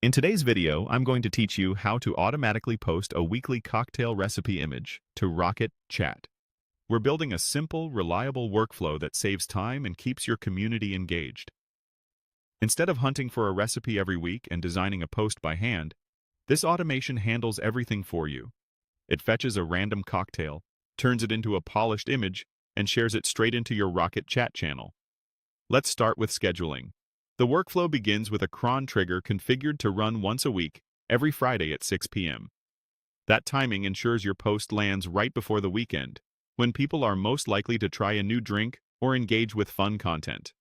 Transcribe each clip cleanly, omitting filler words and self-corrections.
In today's video, I'm going to teach you how to automatically post a weekly cocktail recipe image to Rocket.Chat. We're building a simple, reliable workflow that saves time and keeps your community engaged. Instead of hunting for a recipe every week and designing a post by hand, this automation handles everything for you. It fetches a random cocktail, turns it into a polished image, and shares it straight into your Rocket.Chat channel. Let's start with scheduling. The workflow begins with a cron trigger configured to run once a week, every Friday at 6 p.m. That timing ensures your post lands right before the weekend, when people are most likely to try a new drink or engage with fun content.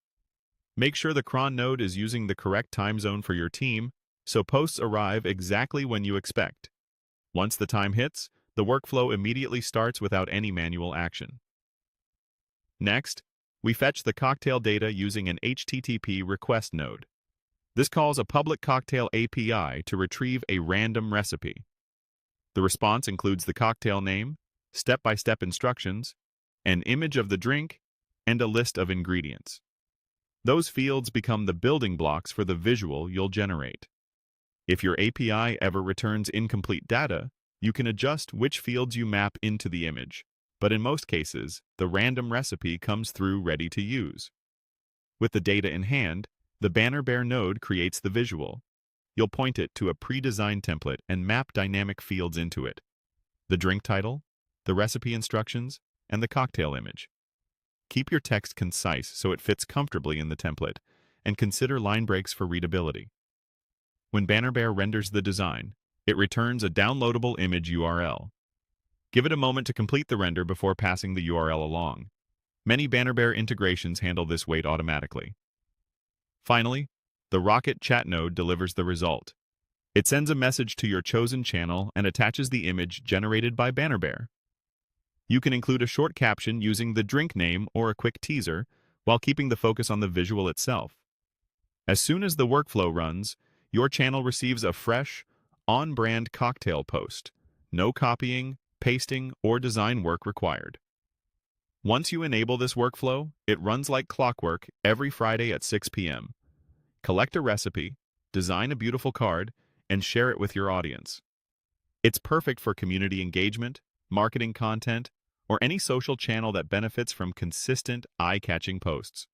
Make sure the cron node is using the correct time zone for your team, so posts arrive exactly when you expect. Once the time hits, the workflow immediately starts without any manual action. Next, we fetch the cocktail data using an HTTP request node. This calls a public cocktail API to retrieve a random recipe. The response includes the cocktail name, step-by-step instructions, an image of the drink, and a list of ingredients. Those fields become the building blocks for the visual you'll generate. If your API ever returns incomplete data, you can adjust which fields you map into the image. But in most cases, the random recipe comes through ready to use. With the data in hand, the Bannerbear node creates the visual. You'll point it to a pre-designed template and map dynamic fields into it: the drink title, the recipe instructions, and the cocktail image. Keep your text concise so it fits comfortably in the template, and consider line breaks for readability. When Bannerbear renders the design, it returns a downloadable image URL. Give it a moment to complete the render before passing the URL along. Many Bannerbear integrations handle this wait automatically. Finally, the Rocket.Chat node delivers the result. It sends a message to your chosen channel and attaches the image generated by Bannerbear. You can include a short caption using the drink name or a quick teaser, while keeping the focus on the visual itself. As soon as the workflow runs, your channel receives a fresh, on-brand cocktail post. No copying, pasting, or design work required. Once you enable this workflow, it runs like clockwork every Friday at 6 p.m. Collect a recipe, design a beautiful card, and share it with your audience. It's perfect for community engagement, marketing content, or any social channel that benefits from consistent, eye-catching posts.